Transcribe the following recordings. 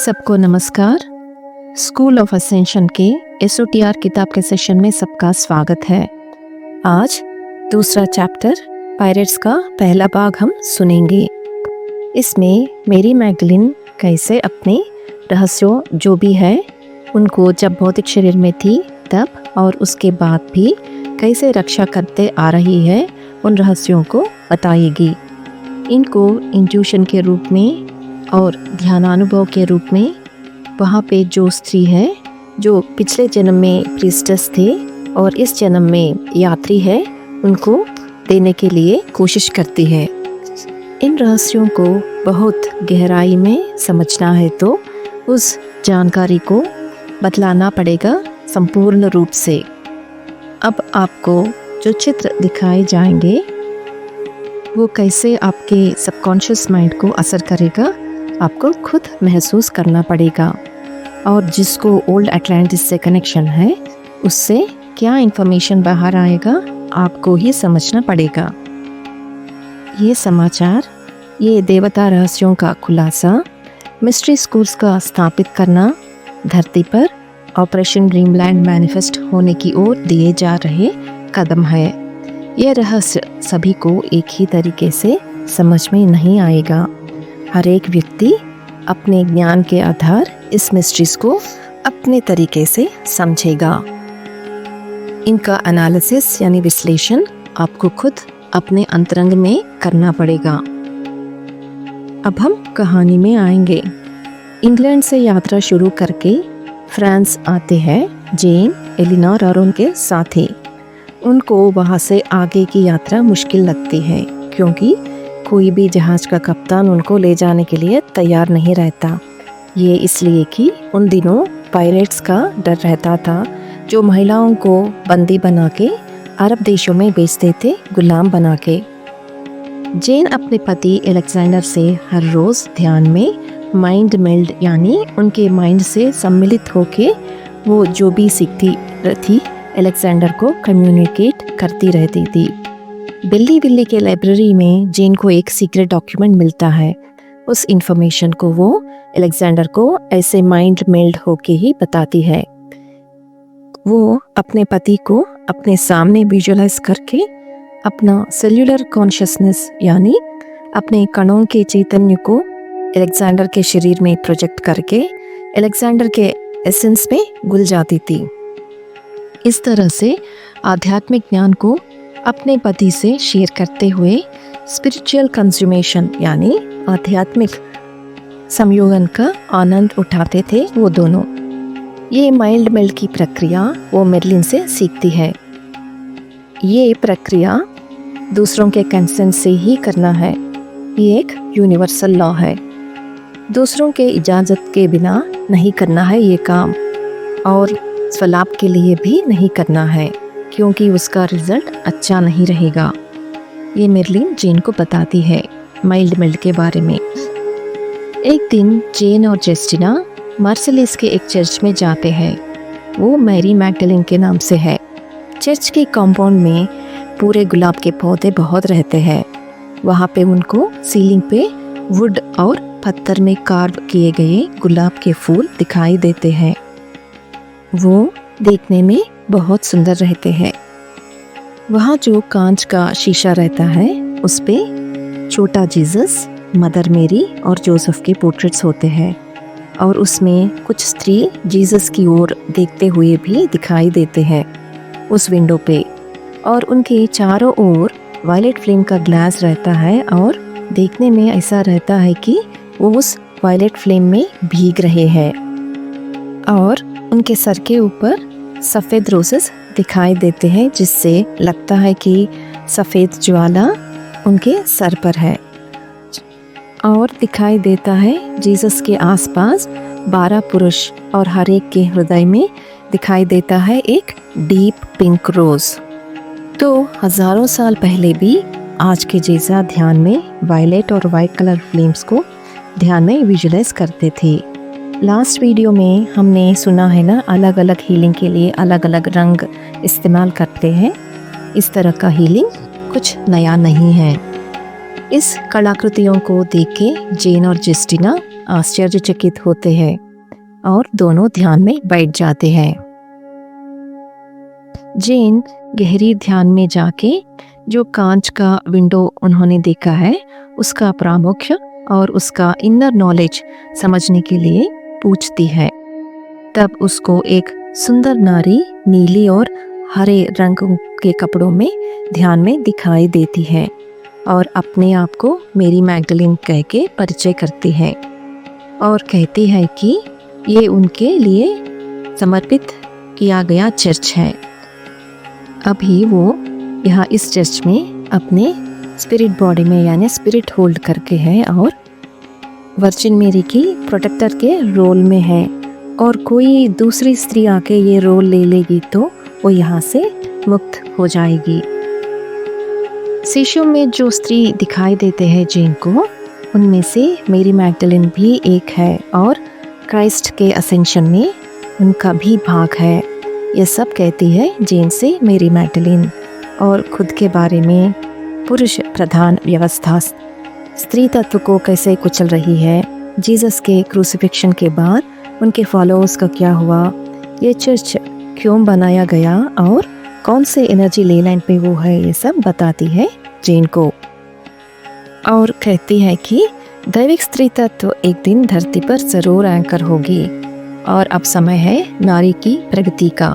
सबको नमस्कार। School of ascension के एसओटीआर किताब के सेशन में सबका स्वागत है। आज दूसरा चैप्टर पायरेट्स का पहला भाग हम सुनेंगे। इसमें मेरी मैगलिन कैसे अपने रहस्यों जो भी है उनको जब भौतिक शरीर में थी तब और उसके बाद भी कैसे रक्षा करते आ रही है उन रहस्यों को बताएगी। इनको इंट्यूशन के रूप में और ध्यानानुभव के रूप में वहाँ पे जो स्त्री है जो पिछले जन्म में प्रीस्टेस थे और इस जन्म में यात्री है उनको देने के लिए कोशिश करती है। इन रहस्यों को बहुत गहराई में समझना है तो उस जानकारी को बतलाना पड़ेगा संपूर्ण रूप से। अब आपको जो चित्र दिखाए जाएंगे वो कैसे आपके सबकॉन्शियस माइंड को असर करेगा आपको खुद महसूस करना पड़ेगा, और जिसको ओल्ड अटलांटिस से कनेक्शन है उससे क्या इन्फॉर्मेशन बाहर आएगा आपको ही समझना पड़ेगा। ये समाचार, ये देवता रहस्यों का खुलासा, मिस्ट्री स्कूल्स का स्थापित करना, धरती पर ऑपरेशन ड्रीमलैंड मैनिफेस्ट होने की ओर दिए जा रहे कदम है। ये रहस्य सभी को एक ही तरीके से समझ में नहीं आएगा। हर एक व्यक्ति अपने ज्ञान के आधार इस मिस्ट्रीज को अपने तरीके से समझेगा। इनका एनालिसिस यानी विश्लेषण आपको खुद अपने अंतरंग में करना पड़ेगा। अब हम कहानी में आएंगे। इंग्लैंड से यात्रा शुरू करके फ्रांस आते हैं जेन, एलिनोर और उनके साथी। उनको वहाँ से आगे की यात्रा मुश्किल लगती है क्योंकि कोई भी जहाज का कप्तान उनको ले जाने के लिए तैयार नहीं रहता। ये इसलिए कि उन दिनों पायरेट्स का डर रहता था जो महिलाओं को बंदी बना के अरब देशों में बेचते थे, गुलाम बना के। जेन अपने पति अलेक्जेंडर से हर रोज़ ध्यान में माइंड मेल्ड यानी उनके माइंड से सम्मिलित होके वो जो भी सीखती थी अलेक्जेंडर को कम्युनिकेट करती रहती थी। बिल्ली बिल्ली के लाइब्रेरी में जेन को एक सीक्रेट डॉक्यूमेंट मिलता है। उस इंफॉर्मेशन को वो अलेक्जेंडर को ऐसे माइंड मेल्ड होके ही बताती है। वो अपने पति को अपने सामने विजुअलाइज करके अपना सेल्यूलर कॉन्शियसनेस यानी अपने कणों के चैतन्य को अलेक्जेंडर के शरीर में प्रोजेक्ट करके अलेक्जेंडर के एसेंस में घुल जाती थी। इस तरह से आध्यात्मिक ज्ञान को अपने पति से शेयर करते हुए स्पिरिचुअल कंज्यूमेशन यानी आध्यात्मिक संयोगन का आनंद उठाते थे वो दोनों। ये माइल्ड मेल्ड की प्रक्रिया वो मेर्लिन से सीखती है। ये प्रक्रिया दूसरों के कंसेंट से ही करना है। ये एक यूनिवर्सल लॉ है। दूसरों के इजाज़त के बिना नहीं करना है ये काम, और स्वलाभ के लिए भी नहीं करना है क्योंकि उसका रिजल्ट अच्छा नहीं रहेगा। ये मेर्लिन जेन को बताती है माइल्ड मेल्ड के बारे में। एक दिन जेन और जेस्टिना मार्सेलिस के एक चर्च में जाते हैं। वो मैरी मैगडलेन के नाम से है। चर्च के कंपाउंड में पूरे गुलाब के पौधे बहुत रहते हैं। वहाँ पे उनको सीलिंग पे वुड और पत्थर में कार्व किए गए गुलाब के फूल दिखाई देते हैं। वो देखने में बहुत सुंदर रहते हैं। वहाँ जो कांच का शीशा रहता है उस पे छोटा जीसस, मदर मेरी और जोसेफ के पोर्ट्रेट्स होते हैं, और उसमें कुछ स्त्री जीसस की ओर देखते हुए भी दिखाई देते हैं उस विंडो पे, और उनके चारों ओर वायलेट फ्लेम का ग्लास रहता है और देखने में ऐसा रहता है कि वो उस वायलेट फ्लेम में भीग रहे हैं, और उनके सर के ऊपर सफ़ेद रोसेस दिखाई देते हैं जिससे लगता है कि सफ़ेद ज्वाला उनके सर पर है। और दिखाई देता है जीसस के आसपास 12 पुरुष, और हर एक के हृदय में दिखाई देता है एक डीप पिंक रोज़। तो हज़ारों साल पहले भी आज के जैसा ध्यान में वायलेट और वाइट कलर फ्लेम्स को ध्यान में विजुअलाइज करते थे। लास्ट वीडियो में हमने सुना है ना, अलग अलग हीलिंग के लिए अलग अलग रंग इस्तेमाल करते हैं। इस तरह का हीलिंग कुछ नया नहीं है। इस कलाकृतियों को देख के जेन और जेस्टिना आश्चर्यचकित होते हैं और दोनों ध्यान में बैठ जाते हैं। जेन गहरी ध्यान में जाके जो कांच का विंडो उन्होंने देखा है उसका प्रामुख्य और उसका इनर नॉलेज समझने के लिए पूछती है। तब उसको एक सुंदर नारी नीली और हरे रंग के कपड़ों में ध्यान में दिखाई देती है और अपने आप को मेरी मैगडलिन कह के परिचय करती है और कहती है कि ये उनके लिए समर्पित किया गया चर्च है। अभी वो यहाँ इस चर्च में अपने स्पिरिट बॉडी में यानी स्पिरिट होल्ड करके है और वर्जिन मेरी की प्रोटेक्टर के रोल में है और कोई दूसरी स्त्री आके ये रोल ले लेगी तो वो यहाँ से मुक्त हो जाएगी। शिशु में जो स्त्री दिखाई देते हैं जेन को, उनमें से मेरी मैगडलिन भी एक है और क्राइस्ट के असेंशन में उनका भी भाग है। ये सब कहती है जेन से मेरी मैगडलिन और खुद के बारे में पुरुष प्रधान व्यवस्था स्त्री तत्व को कैसे कुचल रही है, जीसस के क्रूसिफिक्शन के बाद उनके फॉलोअर्स का क्या हुआ, ये चर्च क्यों बनाया गया और कौन से एनर्जी ले लाइन पे वो है, ये सब बताती है जेन को और कहती है कि दैविक स्त्री तत्व एक दिन धरती पर जरूर एंकर होगी और अब समय है नारी की प्रगति का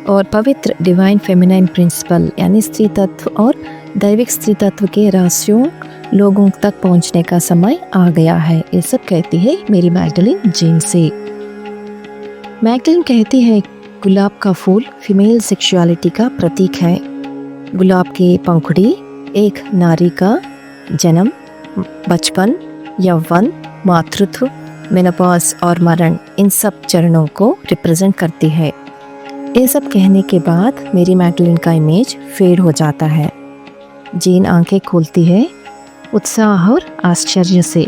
और पवित्र डिवाइन फेमिनाइन प्रिंसिपल यानी स्त्री तत्व और दैविक स्त्री तत्व के रहस्यों लोगों तक पहुंचने का समय आ गया है। ये सब कहती है मेरी मैगडलिन जेन से। मैगडलिन कहती है गुलाब का फूल फीमेल सेक्सुअलिटी का प्रतीक है। गुलाब की पंखुड़ी एक नारी का जन्म, बचपन, यौवन, मातृत्व, मेनोपॉज और मरण, इन सब चरणों को रिप्रेजेंट करती है। ये सब कहने के बाद मेरी मैगडलिन का इमेज फेड हो जाता है। जेन आंखें खोलती है उत्साह और आश्चर्य से।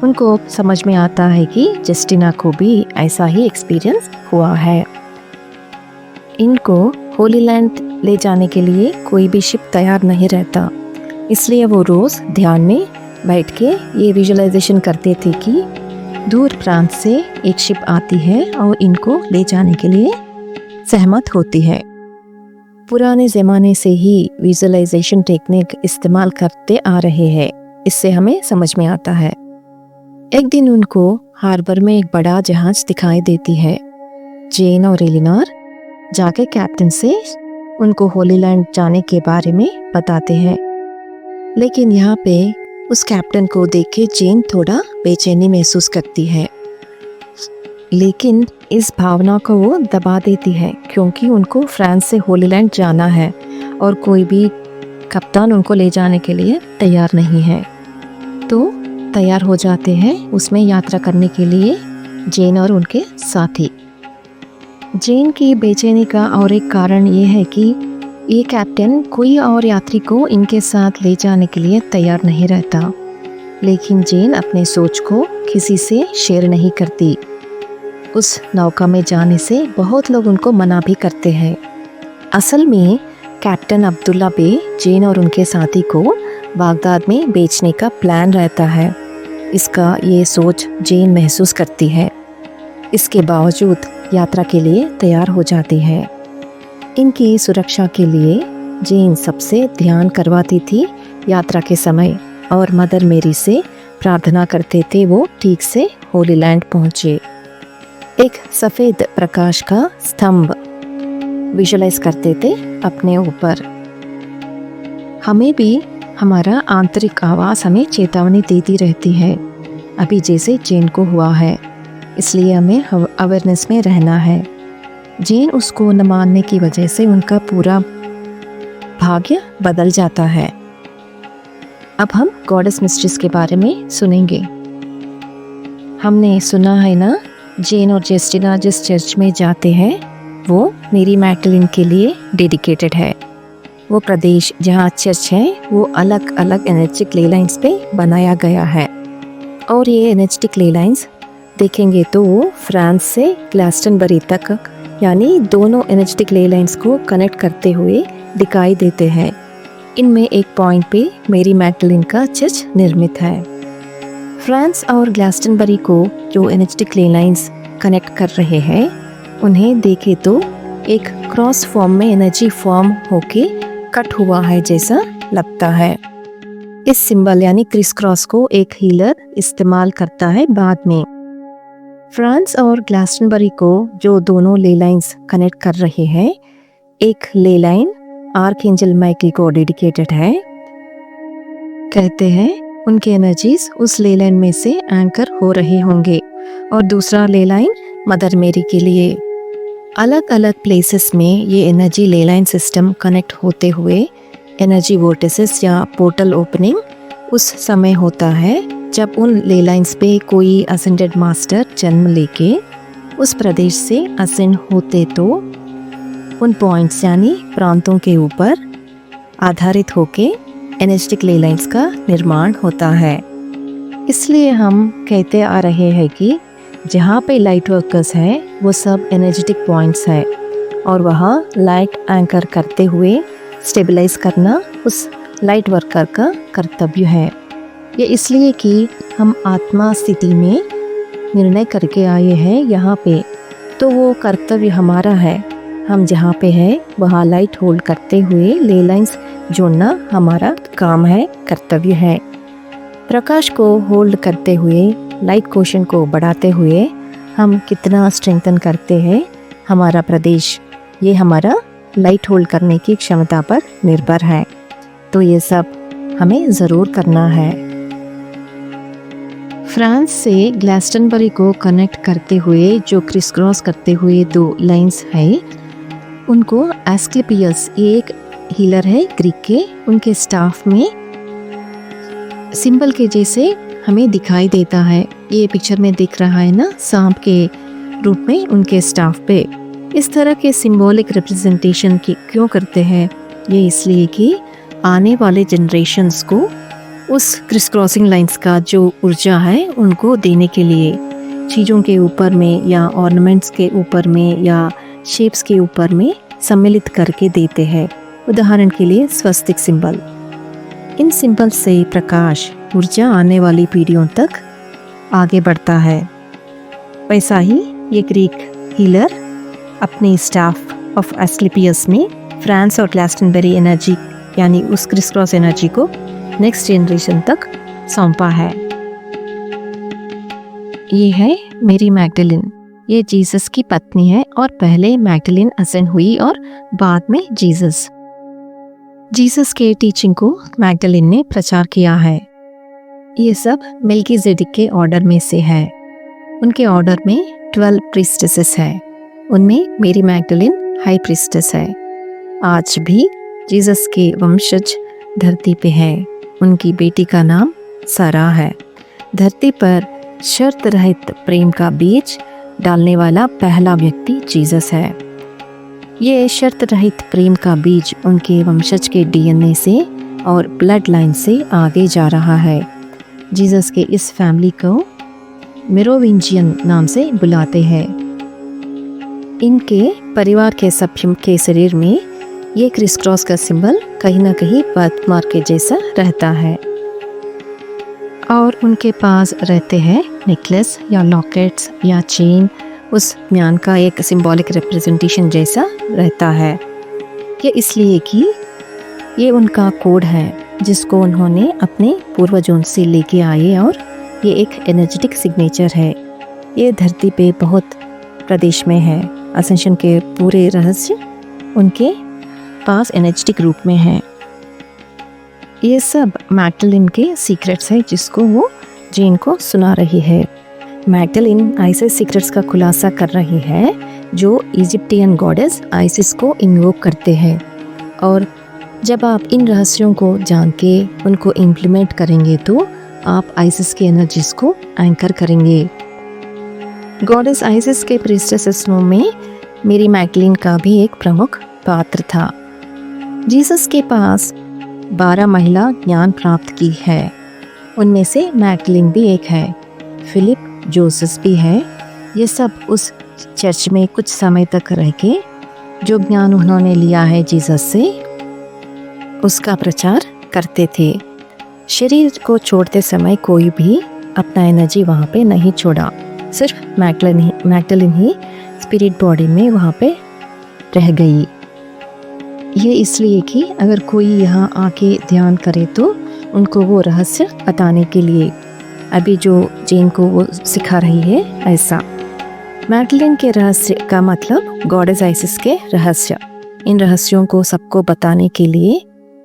उनको समझ में आता है कि जस्टिना को भी ऐसा ही एक्सपीरियंस हुआ है। इनको होली लैंड ले जाने के लिए कोई भी शिप तैयार नहीं रहता, इसलिए वो रोज़ ध्यान में बैठ के ये विजुअलाइजेशन करते थे कि दूर प्रांत से एक शिप आती है और इनको ले जाने के लिए सहमत होती है। पुराने ज़माने से ही विजुअलाइजेशन टेक्निक इस्तेमाल करते आ रहे हैं, इससे हमें समझ में आता है। एक दिन उनको हार्बर में एक बड़ा जहाज दिखाई देती है। जेन और एलिनोर जाके कैप्टन से उनको होली लैंड जाने के बारे में बताते हैं, लेकिन यहाँ पे उस कैप्टन को देख के जेन थोड़ा बेचैनी महसूस करती है, लेकिन इस भावना को वो दबा देती है क्योंकि उनको फ्रांस से होली लैंड जाना है और कोई भी कप्तान उनको ले जाने के लिए तैयार नहीं है। तो तैयार हो जाते हैं उसमें यात्रा करने के लिए जेन और उनके साथी। जेन की बेचैनी का और एक कारण ये है कि ये कैप्टन कोई और यात्री को इनके साथ ले जाने के लिए तैयार नहीं रहता, लेकिन जेन अपने सोच को किसी से शेयर नहीं करती। उस नौका में जाने से बहुत लोग उनको मना भी करते हैं। असल में कैप्टन अब्दुल्ला बे जेन और उनके साथी को बागदाद में बेचने का प्लान रहता है। इसका ये सोच जेन महसूस करती है। इसके बावजूद यात्रा के लिए तैयार हो जाती है। इनकी सुरक्षा के लिए जेन सबसे ध्यान करवाती थी यात्रा के समय और मदर मेरी से प्रार्थना करते थे वो ठीक से होली लैंड पहुँचे। एक सफ़ेद प्रकाश का स्तंभ विजुअलाइज करते थे अपने ऊपर। हमें भी हमारा आंतरिक आवाज़ हमें चेतावनी देती रहती है, अभी जैसे जेन को हुआ है, इसलिए हमें अवेयरनेस में रहना है। जेन उसको न मानने की वजह से उनका पूरा भाग्य बदल जाता है। अब हम गॉडेस मिस्ट्रेस के बारे में सुनेंगे। हमने सुना है ना, जेन और जस्टिना जिस चर्च में जाते हैं वो मेरी मैगडलिन के लिए डेडिकेटेड है। वो प्रदेश जहाँ चर्च है वो अलग अलग एनर्जेटिक ले लाइन्स पे बनाया गया है और ये एनर्जेटिक ले लाइन्स देखेंगे तो वो फ्रांस से ग्लास्टनबरी तक यानी दोनों एनर्जेटिक ले लाइन्स को कनेक्ट करते हुए दिखाई देते हैं। इनमें एक पॉइंट पे मेरी मैगडलिन का चर्च निर्मित है। फ्रांस और ग्लास्टनबरी को जो एनर्जेटिक ले लाइन्स कनेक्ट कर रहे हैं, उन्हें देखे तो एक क्रॉस फॉर्म में एनर्जी फॉर्म होके कट हुआ है जैसा लगता है। इस सिंबल यानी क्रिस क्रॉस को एक हीलर इस्तेमाल करता है बाद में। फ्रांस और ग्लास्टनबरी को जो दोनों ले लाइन्स कनेक्ट कर रहे हैं, एक ले लाइन आर्कएंजल माइकल को डेडिकेटेड है। कहते हैं उनके एनर्जीज उस ले लाइन में से एंकर हो रहे होंगे, और दूसरा ले लाइन मदर मेरी के लिए। अलग अलग प्लेसेस में ये एनर्जी ले लाइन सिस्टम कनेक्ट होते हुए एनर्जी वोर्टिसेस या पोर्टल ओपनिंग उस समय होता है जब उन ले लाइन्स पे कोई असेंडेड मास्टर जन्म लेके उस प्रदेश से असेंड होते, तो उन पॉइंट्स यानी प्रांतों के ऊपर आधारित होके एनर्जेटिक ले लाइन्स का निर्माण होता है। इसलिए हम कहते आ रहे हैं कि जहाँ पे लाइट वर्कर्स हैं वो सब एनर्जेटिक पॉइंट्स हैं, और वहाँ लाइट एंकर करते हुए स्टेबलाइज करना उस लाइट वर्कर का कर्तव्य है। ये इसलिए कि हम आत्मा स्थिति में निर्णय करके आए हैं यहाँ पे, तो वो कर्तव्य हमारा है। हम जहाँ पे हैं वहाँ लाइट होल्ड करते हुए ले लाइन्स जोड़ना हमारा काम है, कर्तव्य है। प्रकाश को होल्ड करते हुए, लाइट कोशन को बढ़ाते हुए हम कितना स्ट्रेंथन करते हैं हमारा प्रदेश, ये हमारा लाइट होल्ड करने की क्षमता पर निर्भर है। तो ये सब हमें ज़रूर करना है। फ्रांस से ग्लास्टनबरी को कनेक्ट करते हुए जो क्रिस क्रॉस करते हुए दो लाइंस है, उनको एस्क्लेपियस, ये एक हीलर है ग्रीक के, उनके स्टाफ में सिंबल के जैसे हमें दिखाई देता है। ये पिक्चर में दिख रहा है ना, सांप के रूप में उनके स्टाफ पे। इस तरह के सिंबॉलिक रिप्रेजेंटेशन की क्यों करते हैं? ये इसलिए कि आने वाले जनरेशन्स को उस क्रिस क्रॉसिंग लाइंस का जो ऊर्जा है उनको देने के लिए चीज़ों के ऊपर में या ऑर्नामेंट्स के ऊपर में या शेप्स के ऊपर में सम्मिलित करके देते हैं। उदाहरण के लिए स्वस्तिक सिंबल। इन सिंबल से प्रकाश, ऊर्जा आने वाली पीढ़ियों तक आगे बढ़ता है। वैसा ही ये ग्रीक हीलर अपने स्टाफ ऑफ एस्क्लेपियस में फ्रांस और ग्लास्टनबरी एनर्जी यानी उस क्रिस क्रॉस एनर्जी को नेक्स्ट जनरेशन तक सौंपा है। ये है मेरी मैगडलिन। ये जीसस की पत्नी है और पहले मैगडलिन असेंड हुई और बाद में जीसस के टीचिंग को मैगडलिन ने प्रचार किया है। ये सब मेल्कीजेडेक के ऑर्डर में से है। उनके ऑर्डर में 12 प्रीस्टेसेस है, उनमें मेरी मैगडलिन हाई प्रीस्टेस है। आज भी जीसस के वंशज धरती पे है। उनकी बेटी का नाम सारा है। धरती पर शर्त रहित प्रेम का बीज डालने वाला पहला व्यक्ति जीसस है। ये शर्त रहित प्रेम का बीज उनके वंशज के डीएनए से और ब्लड लाइन से आगे जा रहा है। जीसस के इस फैमिली को मेरोविंजियन नाम से बुलाते हैं। इनके परिवार के सभ्यों के शरीर में ये क्रिस क्रॉस का सिंबल कहीं ना कहीं बर्थमार्क के जैसा रहता है, और उनके पास रहते हैं नेकलेस या लॉकेट्स या चेन, उस म्यान का एक सिंबॉलिक रिप्रेजेंटेशन जैसा रहता है। ये इसलिए कि ये उनका कोड है जिसको उन्होंने अपने पूर्वजों से लेके आए, और ये एक एनर्जेटिक सिग्नेचर है। ये धरती पे बहुत प्रदेश में है। असेंशन के पूरे रहस्य उनके पास एनर्जेटिक रूप में है। ये सब मैगडलिन के सीक्रेट्स है जिसको वो जेन को सुना रही है। मैगडलिन ऐसे सीक्रेट्स का खुलासा कर रही है जो इजिप्टियन गॉडेस आइसिस को इन्वोक करते हैं, और जब आप इन रहस्यों को जान के उनको इम्प्लीमेंट करेंगे तो आप आइसिस की एनर्जीज को एंकर करेंगे। गॉडेस आइसिस के प्रीस्टेसेस में मेरी मैगडलिन का भी एक प्रमुख पात्र था। जीसस के पास 12 महिला ज्ञान प्राप्त की है, उनमें से मैगडलिन भी एक है। फिलिप, जोसेफ भी है। ये सब उस चर्च में कुछ समय तक रह के जो ज्ञान उन्होंने लिया है जीसस से, उसका प्रचार करते थे। शरीर को छोड़ते समय कोई भी अपना एनर्जी वहाँ पे नहीं छोड़ा, सिर्फ मैगडलिन ही स्पिरिट बॉडी में वहाँ पे रह गई। ये इसलिए कि अगर कोई यहाँ आके ध्यान करे तो उनको वो रहस्य बताने के लिए, अभी जो जेन को वो सिखा रही है ऐसा। मैगडलिन के रहस्य का मतलब गॉडेस आइसिस के रहस्य। इन रहस्यों को सबको बताने के लिए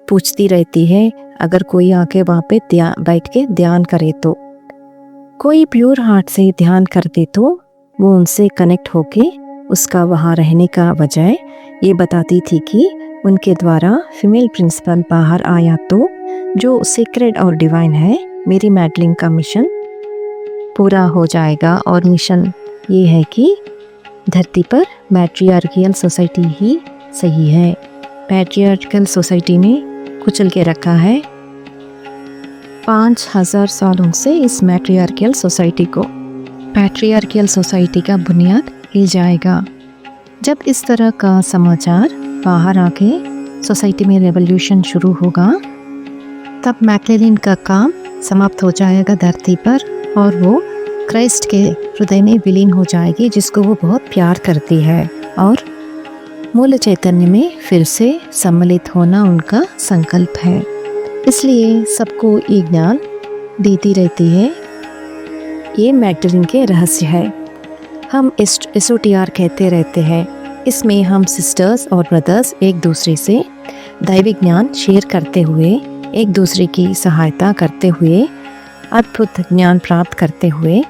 पूछती रहती है, अगर कोई आके वहाँ पे बैठ के ध्यान करे तो। कोई प्योर हार्ट से ध्यान करते तो वो उनसे कनेक्ट होके उसका वहाँ रहने का वजह ये बताती थी कि उनके द्वारा फीमेल प्रिंसिपल बाहर आया तो जो सीक्रेट और डिवाइन है, मेरी मैगडलिन का मिशन पूरा हो जाएगा। और मिशन ये है कि धरती पर मैट्रियार्कियल सोसाइटी ही सही है। मैट्रियार्कियल सोसाइटी में कुचल के रखा है 5000 सालों से इस मैट्रियार्कियल सोसाइटी को। पैट्रियार्कियल सोसाइटी का बुनियाद हिल जाएगा जब इस तरह का समाचार बाहर आके सोसाइटी में रेवोल्यूशन शुरू होगा। तब मैगडलिन का काम समाप्त हो जाएगा धरती पर और वो क्राइस्ट के हृदय में विलीन हो जाएगी, जिसको वो बहुत प्यार करती है, और मूल चैतन्य में फिर से सम्मिलित होना उनका संकल्प है। इसलिए सबको ये ज्ञान देती रहती है। ये मैगडलिन के रहस्य है। हम SOTR कहते रहते हैं। इसमें हम सिस्टर्स और ब्रदर्स एक दूसरे से दैविक ज्ञान शेयर करते हुए, एक दूसरे की सहायता करते हुए, अद्भुत ज्ञान प्राप्त करते हुए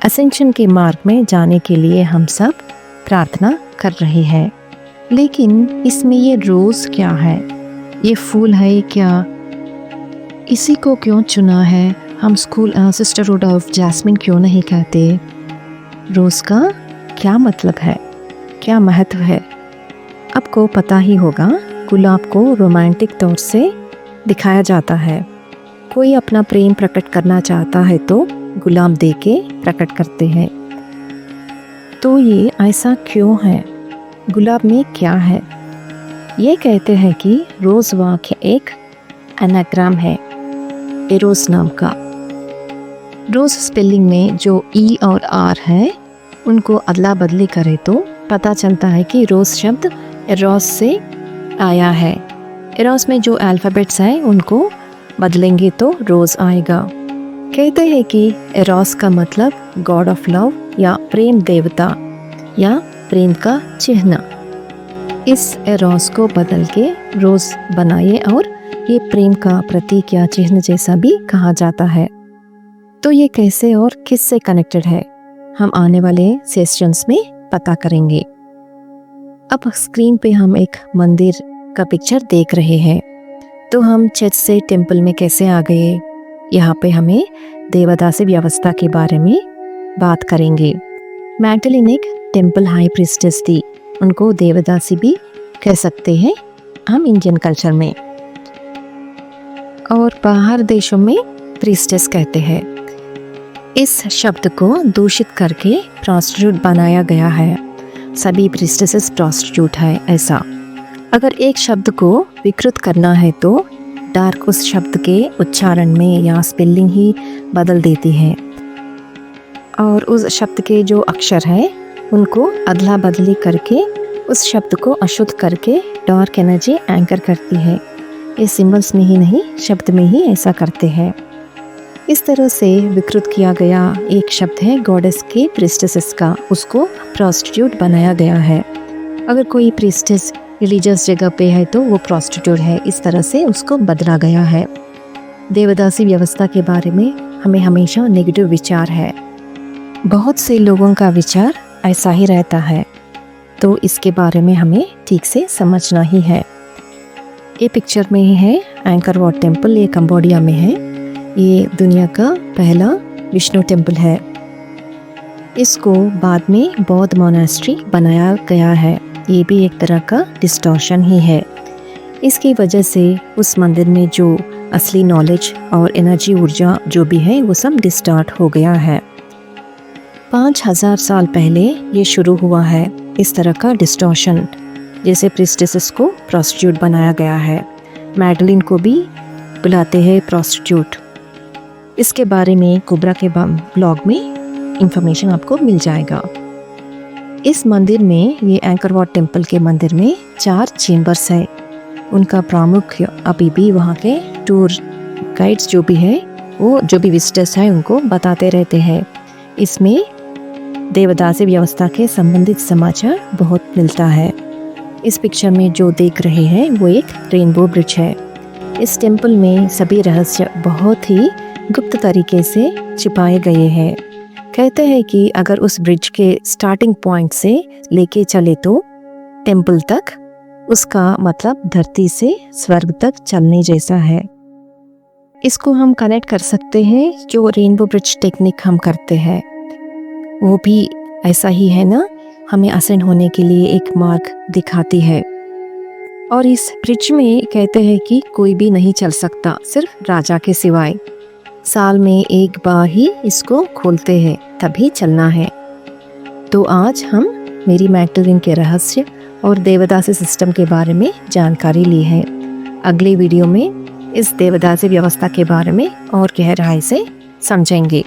असेंशन के मार्ग में जाने के लिए हम सब प्रार्थना कर रहे हैं। लेकिन इसमें ये रोज़ क्या है, ये फूल है क्या, इसी को क्यों चुना है? हम सिस्टरहुड ऑफ जैस्मिन क्यों नहीं कहते? रोज़ का क्या मतलब है, क्या महत्व है? आपको पता ही होगा, गुलाब को रोमांटिक तौर से दिखाया जाता है। कोई अपना प्रेम प्रकट करना चाहता है तो गुलाब दे के प्रकट करते हैं। तो ये ऐसा क्यों है? गुलाब में क्या है? ये कहते हैं कि रोज़ वाक्य एक एनाग्राम है, एरोस नाम का। रोज़ स्पेलिंग में जो E और R है उनको अदला बदली करे तो पता चलता है कि रोज़ शब्द एरोस से आया है। एरोस में जो अल्फ़ाबेट्स हैं उनको बदलेंगे तो रोज़ आएगा। कहते हैं कि एरोस का मतलब गॉड ऑफ लव या प्रेम देवता या प्रेम का चिन्ह। इस एरोस को बदल के रोज़ बनाइए और ये प्रेम का प्रतीक या चिन्ह जैसा भी कहा जाता है। तो ये कैसे और किससे कनेक्टेड है, हम आने वाले सेशंस में पता करेंगे। अब स्क्रीन पे हम एक मंदिर का पिक्चर देख रहे हैं। तो हम चर्च से टेंपल में कैसे आ गए, यहाँ पे हमें देवदासी व्यवस्था के बारे में बात करेंगे। मैगडलिन एक टेंपल हाई प्रीस्टेस थी, उनको देवदासी भी कह सकते हैं हम इंडियन कल्चर में, और बाहर देशों में प्रीस्टेस कहते हैं। इस शब्द को दूषित करके प्रोस्टिट्यूट बनाया गया है। सभी प्रीस्टेसेस प्रोस्टिट्यूट है ऐसा। अगर एक शब्द को विकृत करना है तो डार्क उस शब्द के उच्चारण में या स्पेलिंग ही बदल देती है, और उस शब्द के जो अक्षर है उनको अदला बदली करके उस शब्द को अशुद्ध करके डार्क एनर्जी एंकर करती है। ये सिंबल्स में ही नहीं, शब्द में ही ऐसा करते हैं। इस तरह से विकृत किया गया एक शब्द है गॉडेस के प्रीस्टेसेस का, उसको प्रोस्टिट्यूट बनाया गया है। अगर कोई प्रीस्टेस रिलीजियस जगह पे है तो वो प्रोस्टिट्यूट है, इस तरह से उसको बदला गया है। देवदासी व्यवस्था के बारे में हमें हमेशा नेगेटिव विचार है, बहुत से लोगों का विचार ऐसा ही रहता है, तो इसके बारे में हमें ठीक से समझना ही है। ये पिक्चर में ही है एंकर वॉट टेम्पल, ये कंबोडिया में है। ये दुनिया का पहला विष्णु टेम्पल है। इसको बाद में बौद्ध मोनास्ट्री बनाया गया है। ये भी एक तरह का डिस्टॉर्शन ही है। इसकी वजह से उस मंदिर में जो असली नॉलेज और एनर्जी ऊर्जा जो भी है वो सब डिस्टार्ट हो गया है। 5000 साल पहले ये शुरू हुआ है इस तरह का डिस्टॉर्शन, जैसे प्रीस्टेसेस को प्रोस्टिट्यूट बनाया गया है। मैगडलिन को भी बुलाते हैं प्रोस्टिट्यूट। इसके बारे में कोबरा के ब्लॉग में इंफॉर्मेशन आपको मिल जाएगा। इस मंदिर में, ये एंकर वॉट टेम्पल के मंदिर में 4 चेम्बर्स है। उनका प्रमुख अभी भी वहाँ के टूर गाइड्स जो भी है, वो जो भी विजिटर्स हैं उनको बताते रहते हैं। इसमें देवदासी व्यवस्था के संबंधित समाचार बहुत मिलता है। इस पिक्चर में जो देख रहे हैं वो एक रेनबो ब्रिज है। इस टेम्पल में सभी रहस्य बहुत ही गुप्त तरीके से छिपाए गए हैं। कहते हैं कि अगर उस ब्रिज के स्टार्टिंग पॉइंट से लेके चले तो टेम्पल तक, उसका मतलब धरती से स्वर्ग तक चलने जैसा है। इसको हम कनेक्ट कर सकते हैं जो रेनबो ब्रिज टेक्निक हम करते हैं, वो भी ऐसा ही है ना, हमें असेंड होने के लिए एक मार्ग दिखाती है। और इस ब्रिज में कहते हैं कि कोई भी नहीं चल सकता, सिर्फ राजा के सिवाय। साल में एक बार ही इसको खोलते हैं, तभी चलना है। तो आज हम मेरी मैग्डलिन के रहस्य और देवदासी सिस्टम के बारे में जानकारी ली है। अगले वीडियो में इस देवदासी व्यवस्था के बारे में और गहराई से समझेंगे।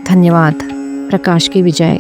धन्यवाद। प्रकाश की विजय।